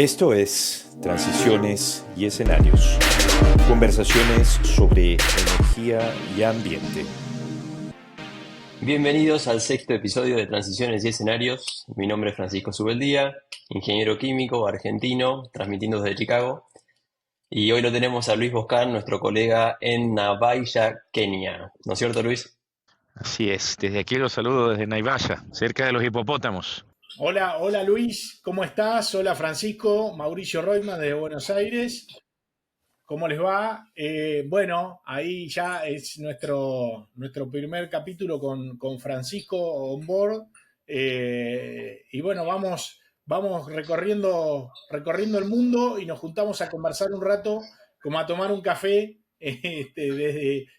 Esto es Transiciones y Escenarios. Conversaciones sobre energía y ambiente. Bienvenidos al sexto episodio de Transiciones y Escenarios. Mi nombre es Francisco Subeldía, ingeniero químico argentino, transmitiendo desde Chicago. Y hoy lo tenemos a Luis Boscan, nuestro colega en Naivasha, Kenia. ¿No es cierto, Luis? Así es, desde aquí los saludo desde Naivasha, cerca de los hipopótamos. Hola, hola Luis, ¿cómo estás? Hola Francisco, Mauricio Reutemann desde Buenos Aires. ¿Cómo les va? Bueno, ahí ya es nuestro primer capítulo con Francisco on board. Y bueno, vamos recorriendo el mundo y nos juntamos a conversar un rato, como a tomar un café,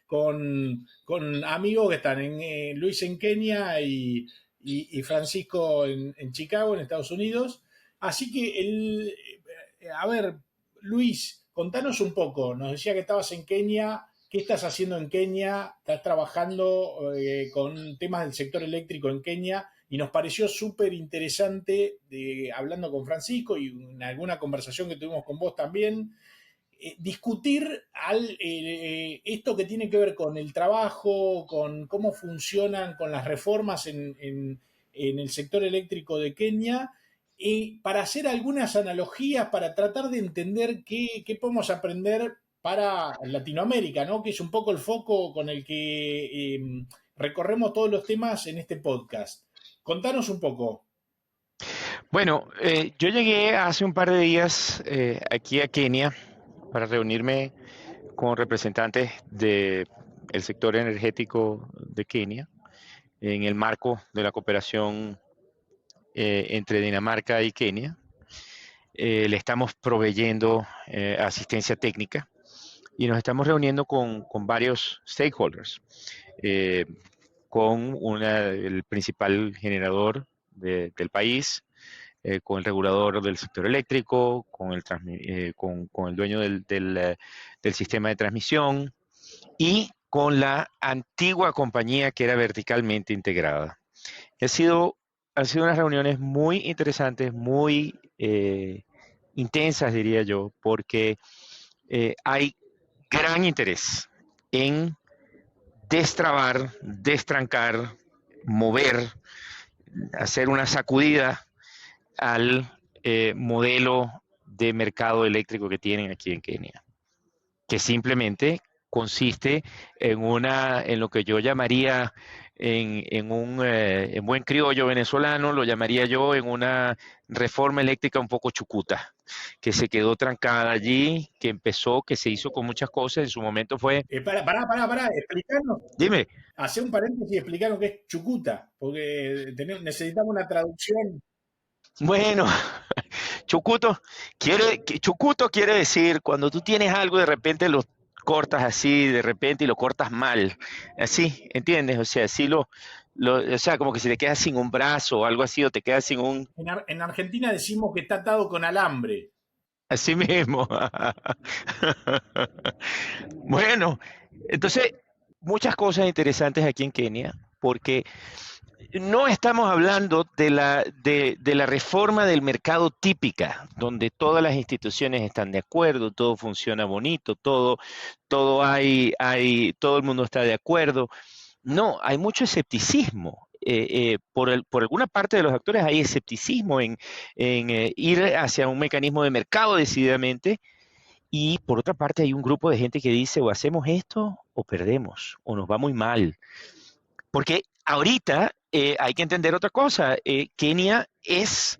con amigos que están Luis en Kenia y Francisco en Chicago, en Estados Unidos. Así que, a ver, Luis, contanos un poco. Nos decía que estabas en Kenia. ¿Qué estás haciendo en Kenia? ¿Estás trabajando con temas del sector eléctrico en Kenia? Y nos pareció súper interesante, hablando con Francisco y en alguna conversación que tuvimos con vos también, discutir esto que tiene que ver con el trabajo, con cómo funcionan, con las reformas en el sector eléctrico de Kenia, para hacer algunas analogías, para tratar de entender qué podemos aprender para Latinoamérica, ¿no? Que es un poco el foco con el que recorremos todos los temas en este podcast. Contanos un poco. Bueno, yo llegué hace un par de días aquí a Kenia para reunirme con representantes del sector energético de Kenia en el marco de la cooperación entre Dinamarca y Kenia. Le estamos proveyendo asistencia técnica y nos estamos reuniendo con varios stakeholders, con el principal generador del país, con el regulador del sector eléctrico, con el dueño del sistema de transmisión y con la antigua compañía que era verticalmente integrada. Han sido unas reuniones muy interesantes, muy intensas, diría yo, porque hay gran interés en destrabar, destrancar, mover, hacer una sacudida al modelo de mercado eléctrico que tienen aquí en Kenia, que simplemente consiste en lo que yo llamaría, en buen criollo venezolano, lo llamaría yo en una reforma eléctrica un poco chucuta, que se quedó trancada allí, que se hizo con muchas cosas, en su momento fue... Pará, explicanos. Dime. Hacer un paréntesis y explicar lo que es chucuta, porque necesitamos una traducción. Bueno, chucuto quiere decir cuando tú tienes algo de repente lo cortas así, de repente y lo cortas mal, así, ¿entiendes? O sea, así o sea, como que si te quedas sin un brazo o algo así, o te quedas sin un... En Argentina decimos que está atado con alambre. Así mismo. Bueno, entonces, muchas cosas interesantes aquí en Kenia, porque no estamos hablando de la reforma del mercado típica, donde todas las instituciones están de acuerdo, todo funciona bonito, todo el mundo está de acuerdo. No, hay mucho escepticismo. Por alguna parte de los actores hay escepticismo en ir hacia un mecanismo de mercado decididamente, y por otra parte hay un grupo de gente que dice o hacemos esto o perdemos, o nos va muy mal. Porque ahorita hay que entender otra cosa. Kenia es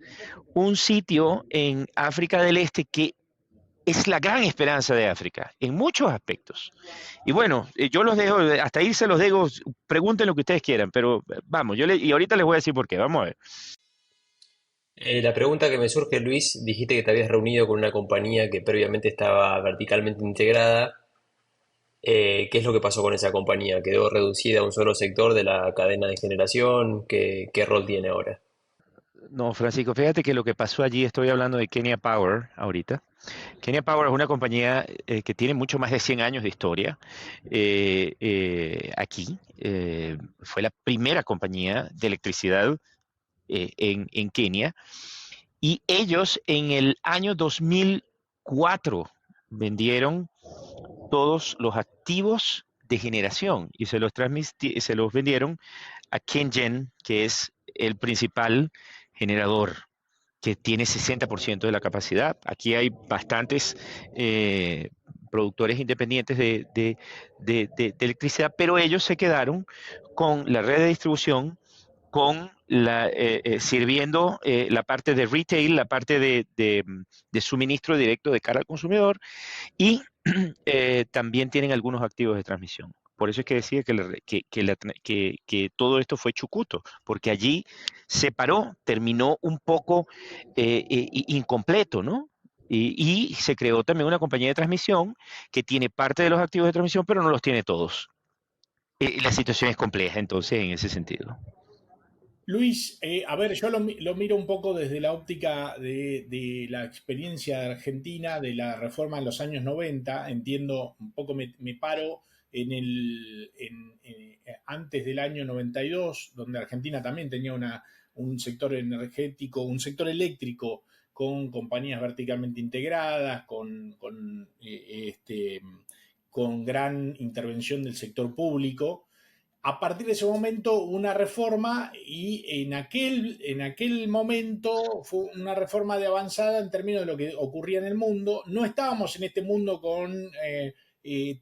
un sitio en África del Este que es la gran esperanza de África, en muchos aspectos. Y bueno, yo los dejo, hasta ahí se los dejo, pregunten lo que ustedes quieran, pero vamos, y ahorita les voy a decir por qué, vamos a ver. La pregunta que me surge, Luis, dijiste que te habías reunido con una compañía que previamente estaba verticalmente integrada. ¿Qué es lo que pasó con esa compañía? ¿Quedó reducida a un solo sector de la cadena de generación? ¿Qué rol tiene ahora? No, Francisco, fíjate que lo que pasó allí, estoy hablando de Kenya Power ahorita. Kenya Power es una compañía que tiene mucho más de 100 años de historia aquí. Fue la primera compañía de electricidad en Kenia. Y ellos en el año 2004 vendieron todos los activos de generación y se los vendieron a KenGen, que es el principal generador, que tiene 60% de la capacidad. Aquí hay bastantes productores independientes de electricidad, pero ellos se quedaron con la red de distribución, sirviendo la parte de retail, la parte de suministro directo de cara al consumidor, y también tienen algunos activos de transmisión. Por eso es que decía que todo esto fue chucuto, porque allí se paró, terminó un poco incompleto, ¿no? Y se creó también una compañía de transmisión que tiene parte de los activos de transmisión, pero no los tiene todos. La situación es compleja, entonces, en ese sentido. Luis, a ver, yo lo miro un poco desde la óptica de la experiencia de Argentina, de la reforma en los años 90. Entiendo, un poco me paro antes del año 92, donde Argentina también tenía un sector energético, un sector eléctrico con compañías verticalmente integradas, con gran intervención del sector público. A partir de ese momento hubo una reforma y en aquel momento fue una reforma de avanzada en términos de lo que ocurría en el mundo. No estábamos en este mundo con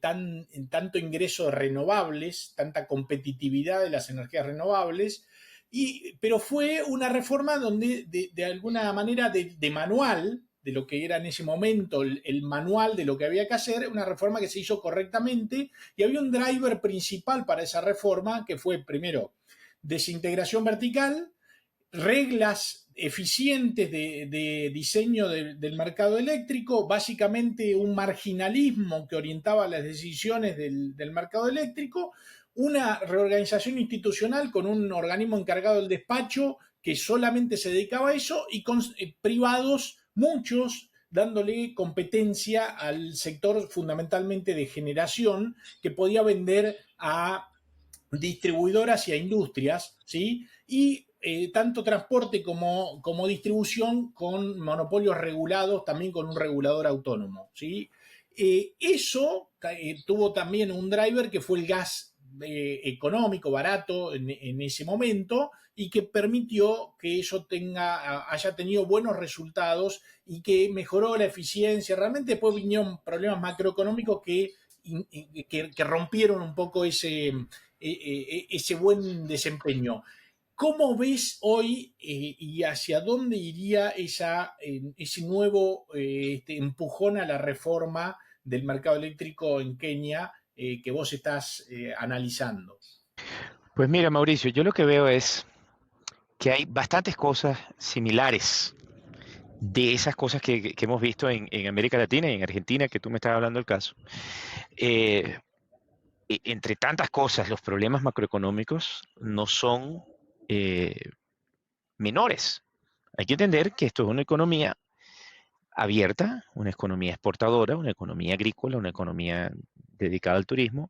tanto ingreso de renovables, tanta competitividad de las energías renovables, pero fue una reforma donde de alguna manera de manual, de lo que era en ese momento el manual de lo que había que hacer, una reforma que se hizo correctamente, y había un driver principal para esa reforma que fue, primero, desintegración vertical, reglas eficientes de diseño del mercado eléctrico, básicamente un marginalismo que orientaba las decisiones del mercado eléctrico, una reorganización institucional con un organismo encargado del despacho que solamente se dedicaba a eso, y con privados, muchos, dándole competencia al sector fundamentalmente de generación, que podía vender a distribuidoras y a industrias, ¿sí? Y tanto transporte como distribución con monopolios regulados, también con un regulador autónomo, ¿sí? Eso tuvo también un driver que fue el gas económico, barato en ese momento, y que permitió que eso haya tenido buenos resultados y que mejoró la eficiencia. Realmente después vinieron problemas macroeconómicos que rompieron un poco ese buen desempeño. ¿Cómo ves hoy y hacia dónde iría ese nuevo empujón a la reforma del mercado eléctrico en Kenia que vos estás analizando? Pues mira, Mauricio, yo lo que veo es que hay bastantes cosas similares de esas cosas que hemos visto en América Latina y en Argentina, que tú me estabas hablando del caso. Entre tantas cosas, los problemas macroeconómicos no son menores. Hay que entender que esto es una economía abierta, una economía exportadora, una economía agrícola, una economía dedicada al turismo,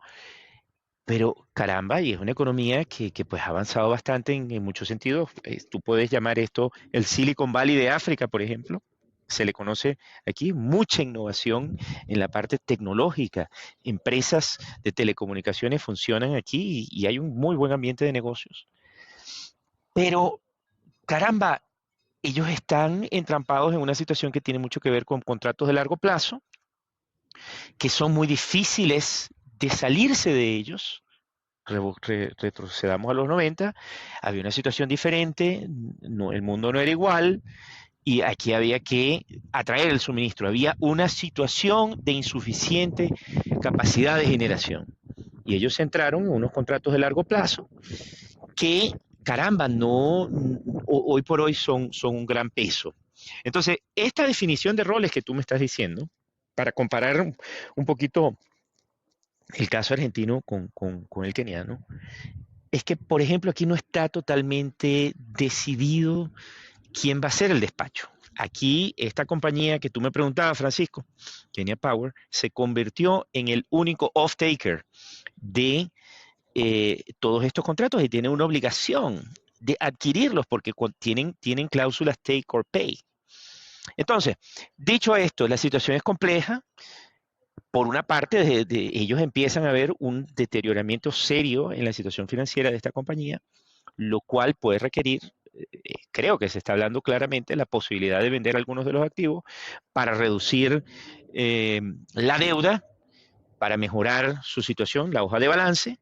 pero caramba, y es una economía que pues ha avanzado bastante en muchos sentidos. Tú puedes llamar esto el Silicon Valley de África, por ejemplo. Se le conoce aquí mucha innovación en la parte tecnológica. Empresas de telecomunicaciones funcionan aquí y hay un muy buen ambiente de negocios. Pero, caramba, ellos están entrampados en una situación que tiene mucho que ver con contratos de largo plazo, que son muy difíciles de salirse de ellos. Retrocedamos a los 90, había una situación diferente, el mundo no era igual, y aquí había que atraer el suministro. Había una situación de insuficiente capacidad de generación. Y ellos se entraron en unos contratos de largo plazo que, caramba, hoy por hoy son un gran peso. Entonces, esta definición de roles que tú me estás diciendo, para comparar un poquito el caso argentino con el keniano, es que, por ejemplo, aquí no está totalmente decidido quién va a ser el despacho. Aquí, esta compañía que tú me preguntabas, Francisco, Kenya Power, se convirtió en el único off-taker de todos estos contratos y tiene una obligación de adquirirlos porque tienen cláusulas take or pay. Entonces, dicho esto, la situación es compleja. Por una parte, ellos empiezan a ver un deterioramiento serio en la situación financiera de esta compañía, lo cual puede requerir, creo que se está hablando claramente, la posibilidad de vender algunos de los activos para reducir la deuda, para mejorar su situación, la hoja de balance.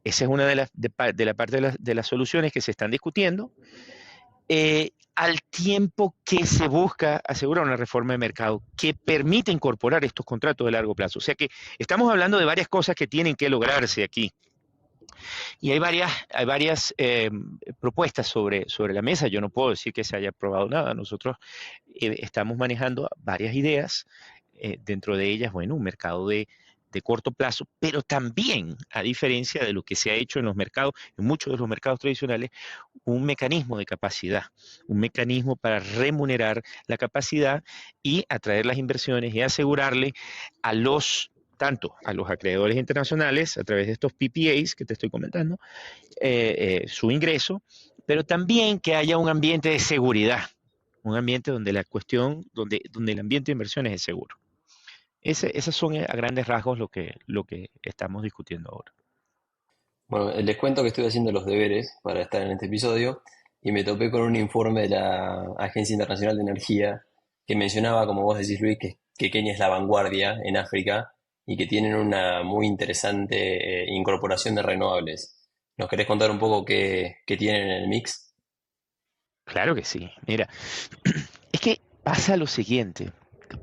Esa es una de la parte de las soluciones que se están discutiendo. Al tiempo que se busca asegurar una reforma de mercado que permita incorporar estos contratos de largo plazo. O sea que estamos hablando de varias cosas que tienen que lograrse aquí. Y hay varias propuestas sobre la mesa. Yo no puedo decir que se haya aprobado nada. Nosotros estamos manejando varias ideas, dentro de ellas, bueno, un mercado de corto plazo, pero también, a diferencia de lo que se ha hecho en los mercados, en muchos de los mercados tradicionales, un mecanismo de capacidad, un mecanismo para remunerar la capacidad y atraer las inversiones y asegurarle tanto a los acreedores internacionales, a través de estos PPAs que te estoy comentando, su ingreso, pero también que haya un ambiente de seguridad, un ambiente donde donde el ambiente de inversiones es seguro. Esas son a grandes rasgos lo que estamos discutiendo ahora. Bueno, les cuento que estoy haciendo los deberes para estar en este episodio y me topé con un informe de la Agencia Internacional de Energía que mencionaba, como vos decís, Luis, que Kenia es la vanguardia en África y que tienen una muy interesante incorporación de renovables. ¿Nos querés contar un poco qué tienen en el mix? Claro que sí. Mira, es que pasa lo siguiente.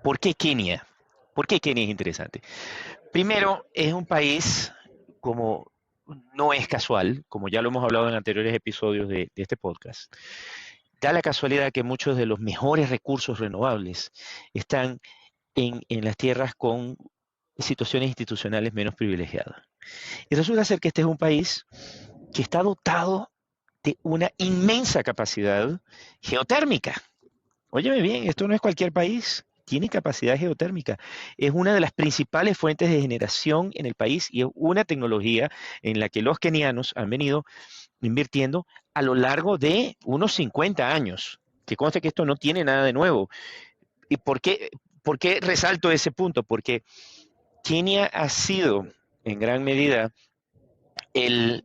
¿Por qué Kenia? ¿Por qué Kenia es interesante? Primero, es un país, como no es casual, como ya lo hemos hablado en anteriores episodios de este podcast, da la casualidad que muchos de los mejores recursos renovables están en las tierras con situaciones institucionales menos privilegiadas. Y resulta ser que este es un país que está dotado de una inmensa capacidad geotérmica. Óyeme bien, esto no es cualquier país, tiene capacidad geotérmica. Es una de las principales fuentes de generación en el país y es una tecnología en la que los kenianos han venido invirtiendo a lo largo de unos 50 años. Que conste que esto no tiene nada de nuevo. ¿Y por qué resalto ese punto? Porque Kenia ha sido en gran medida el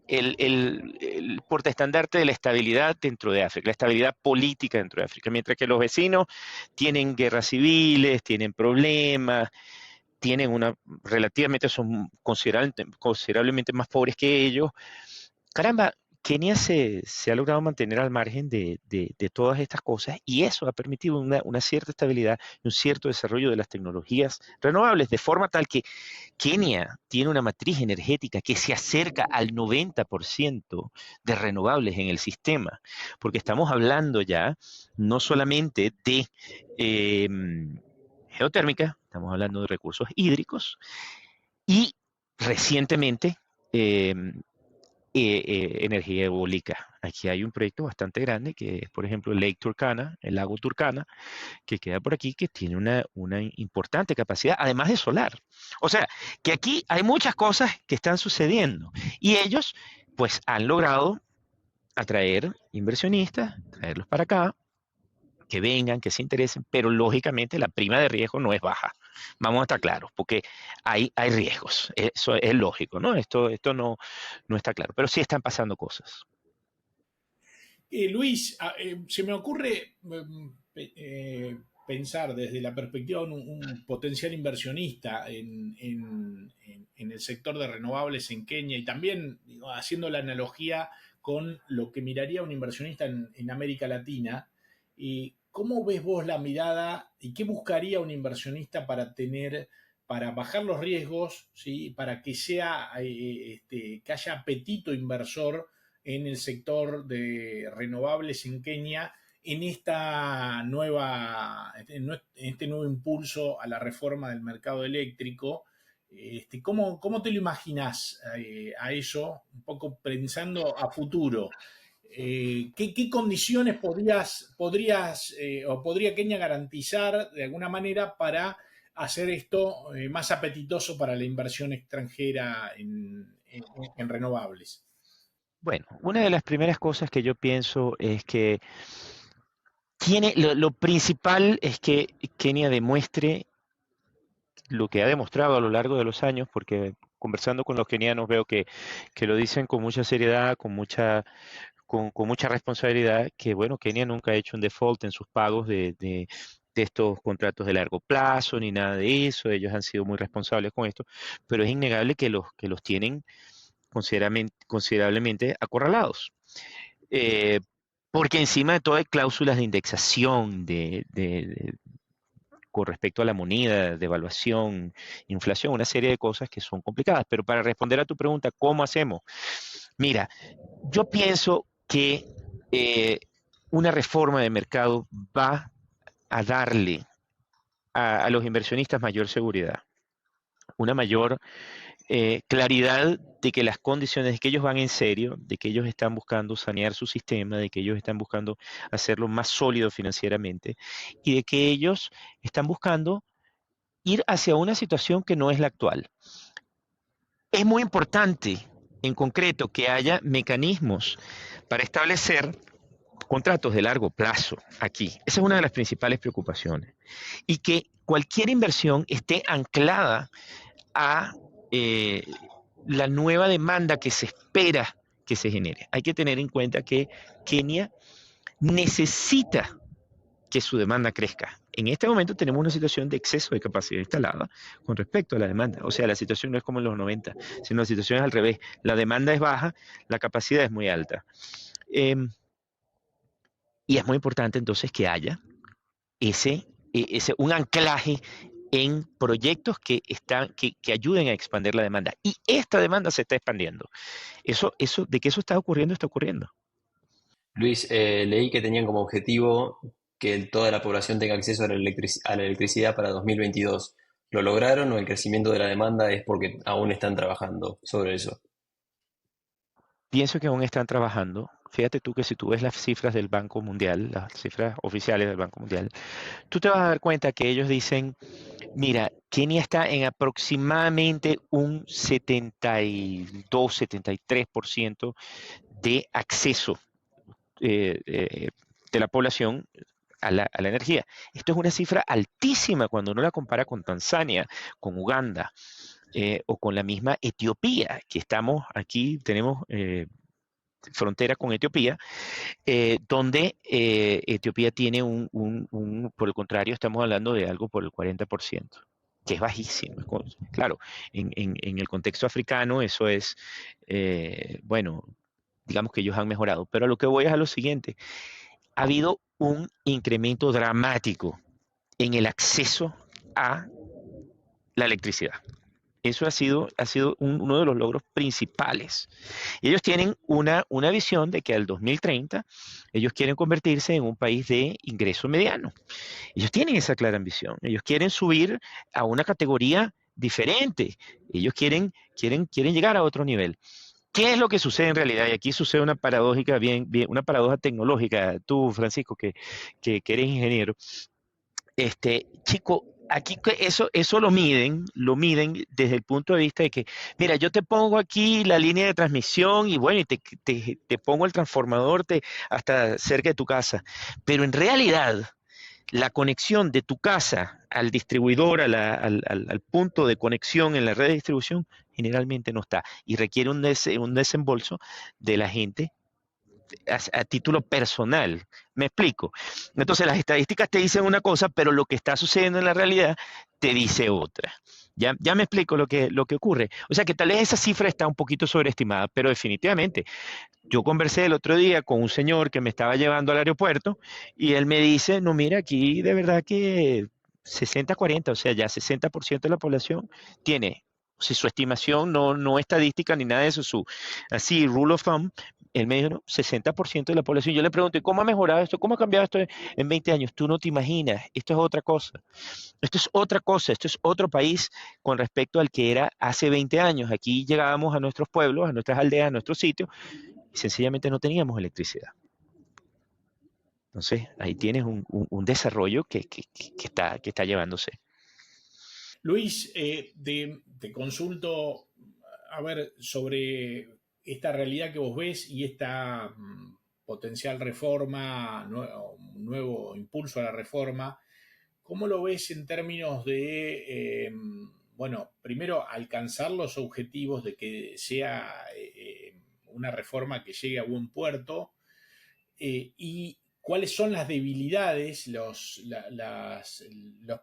portaestandarte de la estabilidad dentro de África, la estabilidad política dentro de África, mientras que los vecinos tienen guerras civiles, tienen problemas, son considerablemente más pobres que ellos. Caramba, Kenia se ha logrado mantener al margen de todas estas cosas y eso ha permitido una cierta estabilidad y un cierto desarrollo de las tecnologías renovables, de forma tal que Kenia tiene una matriz energética que se acerca al 90% de renovables en el sistema, porque estamos hablando ya no solamente de eh, geotérmica, estamos hablando de recursos hídricos y recientemente eh, energía eólica. Aquí hay un proyecto bastante grande que es, por ejemplo, Lake Turkana, el lago Turkana, que queda por aquí, que tiene una importante capacidad, además de solar. O sea, que aquí hay muchas cosas que están sucediendo y ellos, pues, han logrado atraer inversionistas, traerlos para acá, que vengan, que se interesen, pero lógicamente la prima de riesgo no es baja. Vamos a estar claros, porque hay riesgos. Eso es lógico, ¿no? Esto no está claro, pero sí están pasando cosas. Luis, se me ocurre pensar desde la perspectiva de un potencial inversionista en el sector de renovables en Kenia y también digo, haciendo la analogía con lo que miraría un inversionista en América Latina. Y ¿cómo ves vos la mirada y qué buscaría un inversionista para bajar los riesgos, ¿sí? Para que que haya apetito inversor en el sector de renovables en Kenia en en este nuevo impulso a la reforma del mercado eléctrico? ¿Cómo te lo imaginas a eso? Un poco pensando a futuro. ¿Qué condiciones podría Kenia garantizar de alguna manera para hacer esto más apetitoso para la inversión extranjera en renovables? Bueno, una de las primeras cosas que yo pienso es que Lo principal es que Kenia demuestre lo que ha demostrado a lo largo de los años, porque conversando con los kenianos veo que lo dicen con mucha seriedad, con mucha responsabilidad, que bueno, Kenia nunca ha hecho un default en sus pagos de estos contratos de largo plazo, ni nada de eso. Ellos han sido muy responsables con esto, pero es innegable que los tienen considerablemente acorralados. Eh, Porque encima de todo hay cláusulas de indexación, con respecto a la moneda, devaluación, inflación, una serie de cosas que son complicadas. Pero para responder a tu pregunta, ¿cómo hacemos? Mira, yo pienso que una reforma de mercado va a darle a los inversionistas mayor seguridad, una mayor claridad de que las condiciones, de que ellos van en serio, de que ellos están buscando sanear su sistema, de que ellos están buscando hacerlo más sólido financieramente y de que ellos están buscando ir hacia una situación que no es la actual. Es muy importante, en concreto, que haya mecanismos para establecer contratos de largo plazo aquí. Esa es una de las principales preocupaciones. Y que cualquier inversión esté anclada a la nueva demanda que se espera que se genere. Hay que tener en cuenta que Kenia necesita que su demanda crezca. En este momento tenemos una situación de exceso de capacidad instalada con respecto a la demanda. O sea, la situación no es como en los 90, sino la situación es al revés. La demanda es baja, la capacidad es muy alta. Y es muy importante entonces que haya un anclaje en proyectos que ayuden a expandir la demanda. Y esta demanda se está expandiendo. De que eso está ocurriendo, está ocurriendo. Luis, leí que tenían como objetivo que toda la población tenga acceso a a la electricidad para 2022. ¿Lo lograron o el crecimiento de la demanda es porque aún están trabajando sobre eso? Pienso que aún están trabajando. Fíjate tú que si tú ves las cifras del Banco Mundial, las cifras oficiales del Banco Mundial, tú te vas a dar cuenta que ellos dicen, mira, Kenia está en aproximadamente un 72-73% de acceso de la población a la energía. Esto es una cifra altísima cuando uno la compara con Tanzania, con Uganda o con la misma Etiopía, que estamos aquí, tenemos frontera con Etiopía, donde Etiopía tiene por el contrario, estamos hablando de algo por el 40%, que es bajísimo. Claro, en el contexto africano eso es, bueno, digamos que ellos han mejorado, pero a lo que voy es a lo siguiente, ha habido un incremento dramático en el acceso a la electricidad. Eso ha sido uno de los logros principales. Ellos tienen una visión de que al 2030 ellos quieren convertirse en un país de ingreso mediano. Ellos tienen esa clara ambición. Ellos quieren subir a una categoría diferente. Ellos quieren llegar a otro nivel. ¿Qué es lo que sucede en realidad? Y aquí sucede una paradójica, una paradoja tecnológica. Tú, Francisco, que eres ingeniero, chico, aquí eso lo miden desde el punto de vista de que, mira, yo te pongo aquí la línea de transmisión y bueno, y te pongo el transformador hasta cerca de tu casa. Pero en realidad, la conexión de tu casa al distribuidor, al punto de conexión en la red de distribución, generalmente no está y requiere un desembolso de la gente a título personal. Me explico. Entonces las estadísticas te dicen una cosa, pero lo que está sucediendo en la realidad te dice otra. Ya me explico lo que ocurre. O sea que tal vez esa cifra está un poquito sobreestimada, pero definitivamente. Yo conversé el otro día con un señor que me estaba llevando al aeropuerto y él me dice, no, mira, aquí de verdad que 60-40, o sea, ya 60% de la población tiene, si su estimación, no estadística ni nada de eso, así, rule of thumb, él me dijo, no, 60% de la población. Yo le pregunto, ¿cómo ha mejorado esto? ¿Cómo ha cambiado esto en 20 años? Tú no te imaginas, esto es otra cosa. Esto es otra cosa, esto es otro país con respecto al que era hace 20 años. Aquí llegábamos a nuestros pueblos, a nuestras aldeas, a nuestros sitios, y sencillamente no teníamos electricidad. Entonces, ahí tienes un desarrollo que está llevándose. Luis, te consulto, a ver, sobre esta realidad que vos ves y potencial reforma, un nuevo impulso a la reforma. ¿Cómo lo ves en términos de, bueno, primero alcanzar los objetivos de que sea una reforma que llegue a buen puerto? Y cuáles son las debilidades, los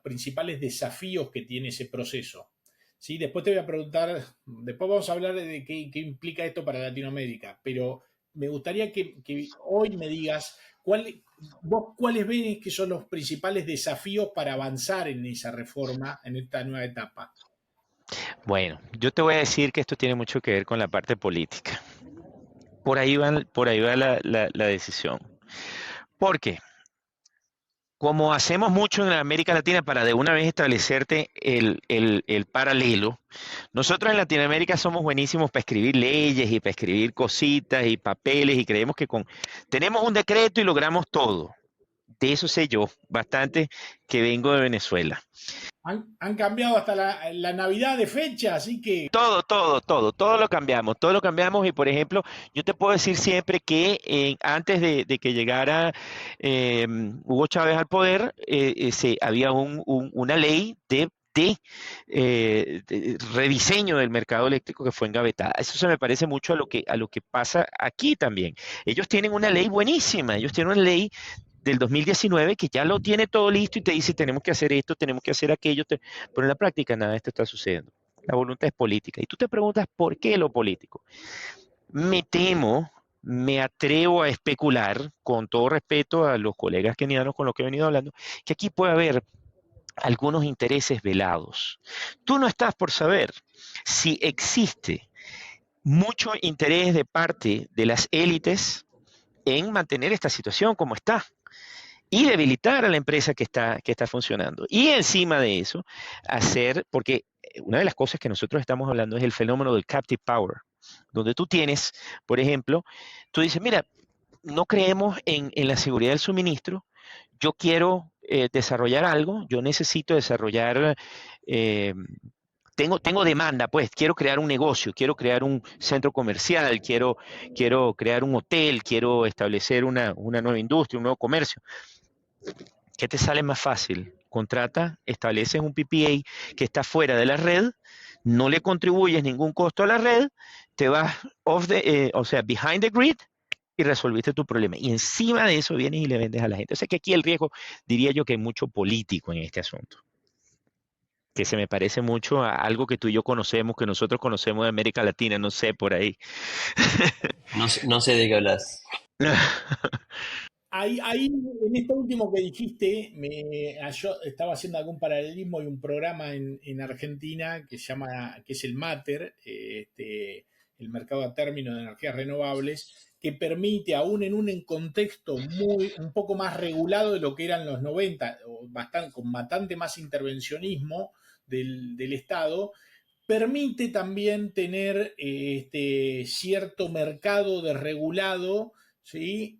principales desafíos que tiene ese proceso. ¿Sí? Después te voy a preguntar, después vamos a hablar de qué implica esto para Latinoamérica, pero me gustaría que hoy me digas vos cuáles ves que son los principales desafíos para avanzar en esa reforma, en esta nueva etapa. Bueno, yo te voy a decir que esto tiene mucho que ver con la parte política. Por ahí va la decisión. Porque, como hacemos mucho en América Latina para de una vez establecerte el paralelo, nosotros en Latinoamérica somos buenísimos para escribir leyes y para escribir cositas y papeles y creemos que tenemos un decreto y logramos todo. De eso sé yo, bastante, que vengo de Venezuela. Han cambiado hasta la Navidad de fecha, así que... Todo lo cambiamos y por ejemplo, yo te puedo decir siempre que antes de que llegara Hugo Chávez al poder, había una ley de rediseño del mercado eléctrico que fue engavetada. Eso se me parece mucho a lo que pasa aquí también. Ellos tienen una ley buenísima, ellos tienen una ley del 2019 que ya lo tiene todo listo y te dice tenemos que hacer esto, tenemos que hacer aquello, pero en la práctica nada de esto está sucediendo. La voluntad es política. Y tú te preguntas ¿por qué lo político? Me atrevo a especular, con todo respeto a los colegas kenianos con los que he venido hablando, que aquí puede haber algunos intereses velados. Tú no estás por saber si existe mucho interés de parte de las élites en mantener esta situación como está y debilitar a la empresa que está funcionando. Y encima de eso, porque una de las cosas que nosotros estamos hablando es el fenómeno del captive power, donde tú tienes, por ejemplo, tú dices, mira, no creemos en la seguridad del suministro, yo quiero desarrollar algo, yo necesito desarrollar... Tengo demanda, pues, quiero crear un negocio, quiero crear un centro comercial, quiero crear un hotel, quiero establecer una nueva industria, un nuevo comercio. ¿Qué te sale más fácil? Contrata, estableces un PPA que está fuera de la red, no le contribuyes ningún costo a la red, te vas behind the grid y resolviste tu problema. Y encima de eso vienes y le vendes a la gente. O sea que aquí el riesgo, diría yo que hay mucho político en este asunto, que se me parece mucho a algo que tú y yo conocemos, que nosotros conocemos de América Latina, no sé, por ahí. No sé de qué hablas. Ahí, en esto último que dijiste, yo estaba haciendo algún paralelismo y un programa en Argentina que es el MATER, el mercado a término de energías renovables, que permite, aún en un contexto un poco más regulado de lo que eran los 90, con bastante más intervencionismo del Estado, permite también tener cierto mercado desregulado, ¿sí?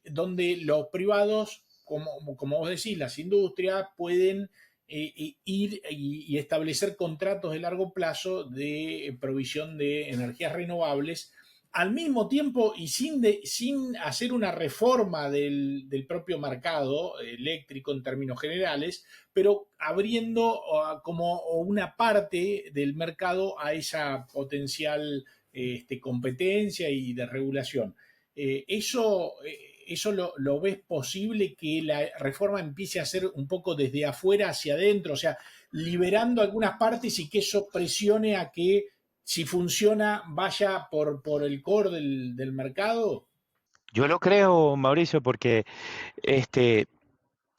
Donde los privados, como vos decís, las industrias pueden ir y establecer contratos de largo plazo de provisión de energías renovables, al mismo tiempo y sin hacer una reforma del propio mercado eléctrico en términos generales, pero abriendo como una parte del mercado a esa potencial competencia y de regulación. ¿Eso lo ves posible que la reforma empiece a hacer un poco desde afuera hacia adentro? O sea, liberando algunas partes y que eso presione a que, si funciona, vaya por el core del mercado. Yo lo creo, Mauricio, porque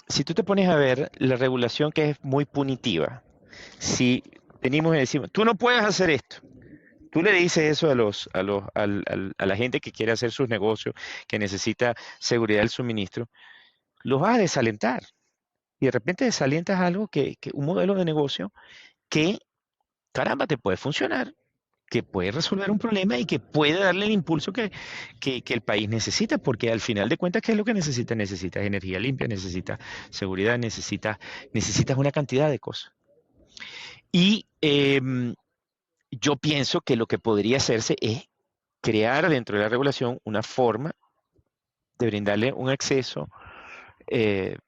si tú te pones a ver la regulación que es muy punitiva, si venimos y decimos, tú no puedes hacer esto, tú le dices eso a la gente que quiere hacer sus negocios, que necesita seguridad del suministro, los vas a desalentar. Y de repente desalientas algo un modelo de negocio que, caramba, te puede funcionar, que puede resolver un problema y que puede darle el impulso que el país necesita, porque al final de cuentas, ¿qué es lo que necesitas? Necesitas energía limpia, necesitas seguridad, necesitas una cantidad de cosas. Y yo pienso que lo que podría hacerse es crear dentro de la regulación una forma de brindarle un acceso eh,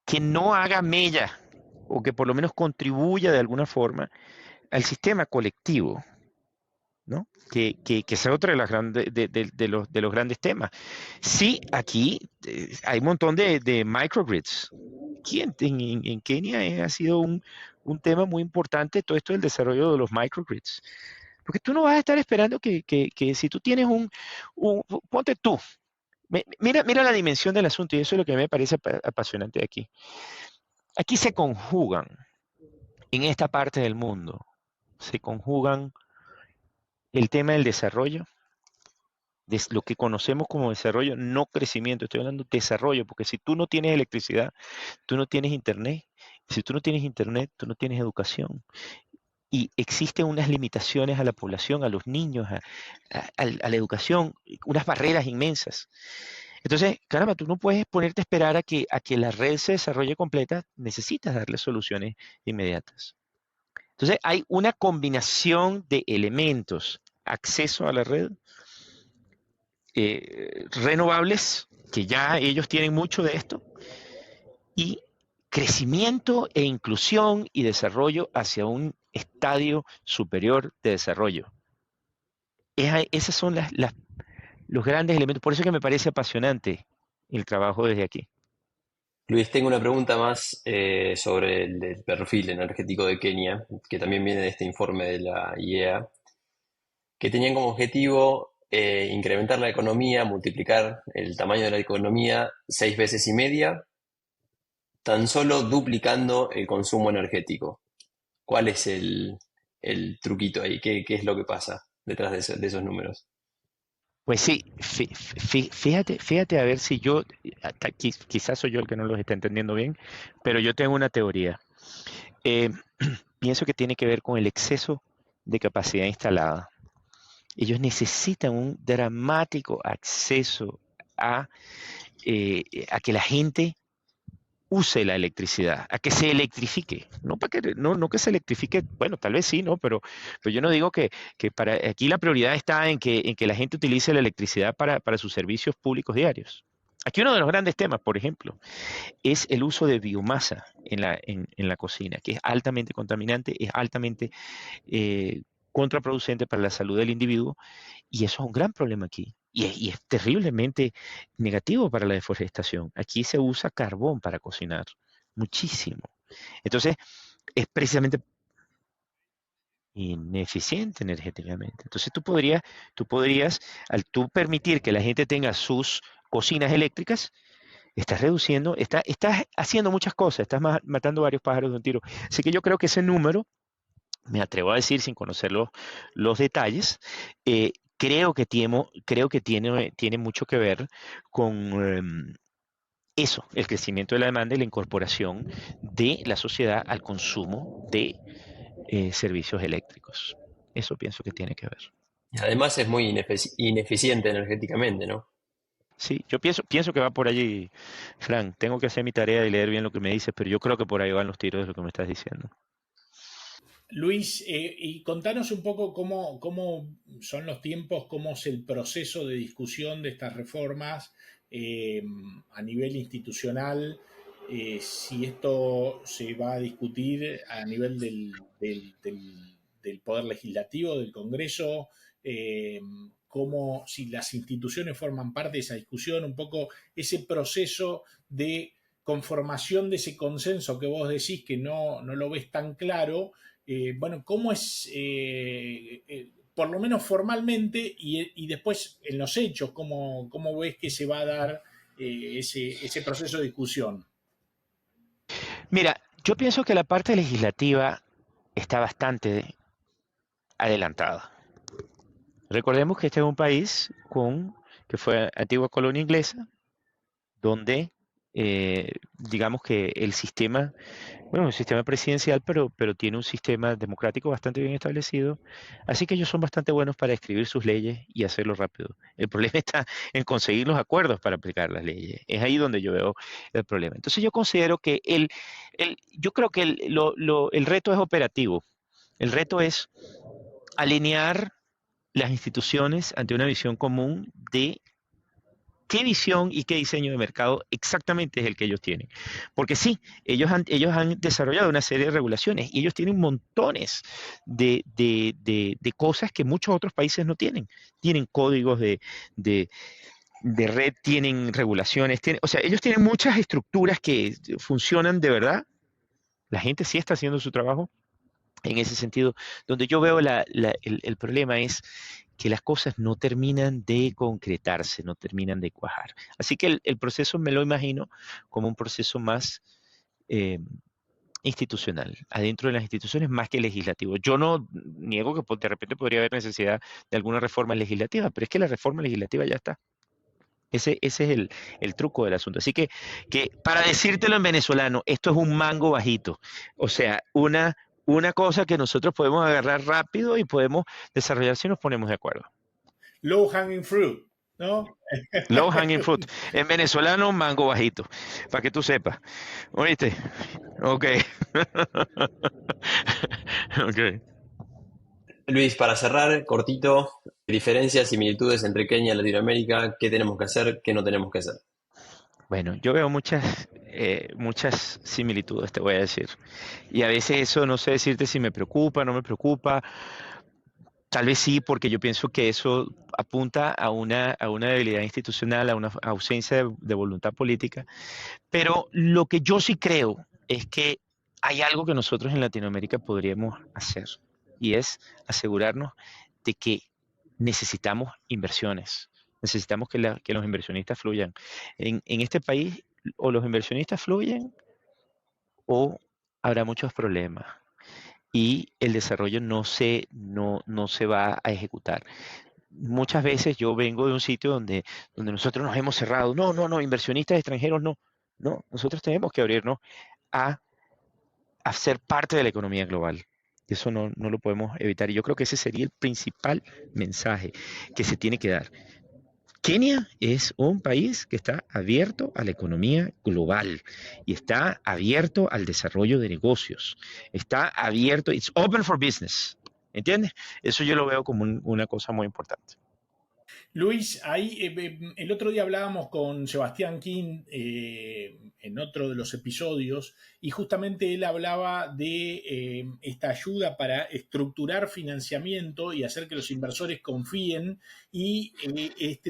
que no haga mella o que por lo menos contribuya de alguna forma al sistema colectivo, ¿no? Que es otro de, las de los grandes temas. Sí, aquí hay un montón de microgrids. Aquí en Kenia ha sido un tema muy importante todo esto del desarrollo de los microgrids. Porque tú no vas a estar esperando que si tú tienes ponte tú, mira la dimensión del asunto, y eso es lo que me parece apasionante de aquí. Aquí se conjugan, en esta parte del mundo, se conjugan el tema del desarrollo, de lo que conocemos como desarrollo, no crecimiento, estoy hablando de desarrollo, porque si tú no tienes electricidad, tú no tienes internet, si tú no tienes internet, tú no tienes educación. Y existen unas limitaciones a la población, a los niños, a la educación, unas barreras inmensas. Entonces, caramba, tú no puedes ponerte a esperar a que la red se desarrolle completa, necesitas darle soluciones inmediatas. Entonces, hay una combinación de elementos, acceso a la red, renovables, que ya ellos tienen mucho de esto, y crecimiento e inclusión y desarrollo hacia un estadio superior de desarrollo. Esos son los grandes elementos. Por eso es que me parece apasionante el trabajo desde aquí. Luis, tengo una pregunta más sobre el perfil energético de Kenia, que también viene de este informe de la IEA, que tenían como objetivo incrementar la economía, multiplicar el tamaño de la economía 6 veces y media, tan solo duplicando el consumo energético. ¿Cuál es el truquito ahí? ¿Qué es lo que pasa detrás de esos números? Pues sí, fíjate a ver si yo, quizás soy yo el que no los está entendiendo bien, pero yo tengo una teoría. Eh, pienso que tiene que ver con el exceso de capacidad instalada. Ellos necesitan un dramático acceso a que la gente use la electricidad, a que se electrifique, no que se electrifique, bueno, tal vez sí, ¿no? Pero yo no digo que para aquí la prioridad está en que la gente utilice la electricidad para sus servicios públicos diarios. Aquí uno de los grandes temas, por ejemplo, es el uso de biomasa en la cocina, que es altamente contaminante, es altamente contraproducente para la salud del individuo, y eso es un gran problema aquí. Y es terriblemente negativo para la deforestación. Aquí se usa carbón para cocinar, muchísimo. Entonces, es precisamente ineficiente energéticamente. Entonces, tú podrías, al tú permitir que la gente tenga sus cocinas eléctricas, estás reduciendo, estás haciendo muchas cosas, estás matando varios pájaros de un tiro. Así que yo creo que ese número, me atrevo a decir sin conocer los detalles, creo que tiene mucho que ver con eso, el crecimiento de la demanda y la incorporación de la sociedad al consumo de servicios eléctricos. Eso pienso que tiene que ver. Y además es muy ineficiente energéticamente, ¿no? Sí, yo pienso que va por allí, Frank. Tengo que hacer mi tarea y leer bien lo que me dices, pero yo creo que por ahí van los tiros de lo que me estás diciendo. Luis, y contanos un poco cómo son los tiempos, cómo es el proceso de discusión de estas reformas a nivel institucional, si esto se va a discutir a nivel del Poder Legislativo, del Congreso, si las instituciones forman parte de esa discusión, un poco ese proceso de conformación de ese consenso que vos decís que no lo ves tan claro. Bueno, ¿cómo es, por lo menos formalmente, y después en los hechos, cómo ves que se va a dar ese proceso de discusión? Mira, yo pienso que la parte legislativa está bastante adelantada. Recordemos que este es un país que fue antigua colonia inglesa, donde digamos que el sistema, bueno, un sistema presidencial, pero tiene un sistema democrático bastante bien establecido, así que ellos son bastante buenos para escribir sus leyes y hacerlo rápido. El problema está en conseguir los acuerdos para aplicar las leyes. Es ahí donde yo veo el problema. Entonces yo considero que yo creo que el reto es operativo. El reto es alinear las instituciones ante una visión común de qué visión y qué diseño de mercado exactamente es el que ellos tienen. Porque sí, ellos han desarrollado una serie de regulaciones y ellos tienen montones de cosas que muchos otros países no tienen. Tienen códigos de, de red, tienen regulaciones, o sea, ellos tienen muchas estructuras que funcionan de verdad. La gente sí está haciendo su trabajo en ese sentido. Donde yo veo el problema es que las cosas no terminan de concretarse, no terminan de cuajar. Así que el proceso me lo imagino como un proceso más eh, institucional, adentro de las instituciones más que legislativo. Yo no niego que de repente podría haber necesidad de alguna reforma legislativa, pero es que la reforma legislativa ya está. Ese es el truco del asunto. Así que para decírtelo en venezolano, esto es un mango bajito. O sea, una cosa que nosotros podemos agarrar rápido y podemos desarrollar si nos ponemos de acuerdo. Low hanging fruit, ¿no? Low hanging fruit. En venezolano, mango bajito. Para que tú sepas. ¿Oíste? Ok. Ok. Luis, para cerrar, cortito, diferencias, similitudes entre Kenia y Latinoamérica, ¿qué tenemos que hacer, qué no tenemos que hacer? Bueno, yo veo muchas similitudes, te voy a decir. Y a veces eso no sé decirte si me preocupa, no me preocupa. Tal vez sí, porque yo pienso que eso apunta a una debilidad institucional, a una ausencia de voluntad política. Pero lo que yo sí creo es que hay algo que nosotros en Latinoamérica podríamos hacer, y es asegurarnos de que necesitamos inversiones. Necesitamos que los inversionistas fluyan. En este país, o los inversionistas fluyen o habrá muchos problemas y el desarrollo no se va a ejecutar. Muchas veces yo vengo de un sitio donde nosotros nos hemos cerrado. No, no, no, inversionistas extranjeros no. No, nosotros tenemos que abrirnos a, a ser parte de la economía global. Eso no lo podemos evitar. Y yo creo que ese sería el principal mensaje que se tiene que dar. Kenia es un país que está abierto a la economía global y está abierto al desarrollo de negocios. Está abierto, it's open for business. ¿Entiendes? Eso yo lo veo como una cosa muy importante. Luis, ahí el otro día hablábamos con Sebastián King en otro de los episodios y justamente él hablaba de esta ayuda para estructurar financiamiento y hacer que los inversores confíen y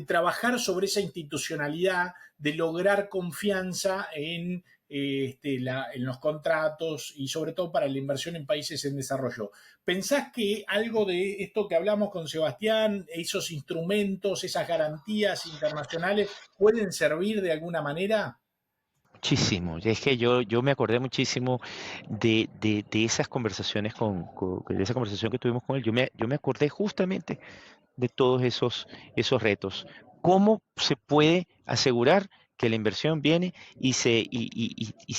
trabajar sobre esa institucionalidad de lograr confianza en los contratos y sobre todo para la inversión en países en desarrollo. ¿Pensás que algo de esto que hablamos con Sebastián, esos instrumentos, esas garantías internacionales, pueden servir de alguna manera? Muchísimo. Es que yo me acordé muchísimo de esas conversaciones de esa conversación que tuvimos con él. Yo me acordé justamente de todos esos retos. ¿Cómo se puede asegurar que la inversión viene y se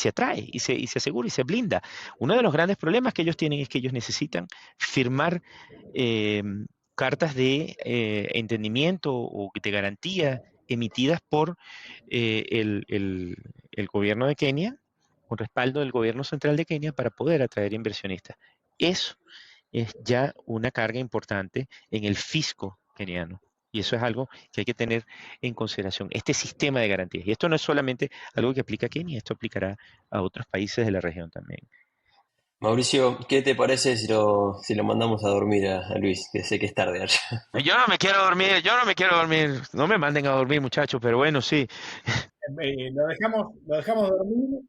atrae, y se asegura y se blinda? Uno de los grandes problemas que ellos tienen es que ellos necesitan firmar eh, cartas de entendimiento o de garantía emitidas por el gobierno de Kenia, con respaldo del gobierno central de Kenia, para poder atraer inversionistas. Eso es ya una carga importante en el fisco keniano. Y eso es algo que hay que tener en consideración, este sistema de garantías. Y esto no es solamente algo que aplica a Kenia, esto aplicará a otros países de la región también. Mauricio, ¿qué te parece si lo mandamos a dormir a Luis? Que sé que es tarde allá. Yo no me quiero dormir, no me manden a dormir, muchachos, pero bueno, sí. Lo dejamos dormir.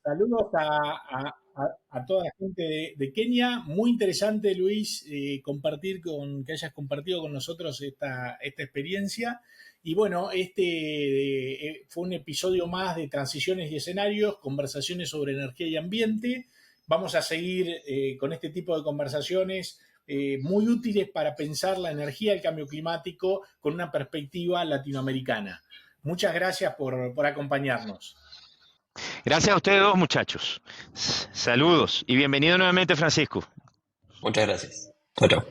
Saludos a toda la gente de Kenia. Muy interesante, Luis, que hayas compartido con nosotros esta experiencia. Y bueno, fue un episodio más de Transiciones y Escenarios, conversaciones sobre energía y ambiente. Vamos a seguir con este tipo de conversaciones muy útiles para pensar la energía, el cambio climático con una perspectiva latinoamericana. Muchas gracias por acompañarnos. Gracias a ustedes dos, muchachos. Saludos y bienvenido nuevamente, Francisco. Muchas gracias. Chao, chao.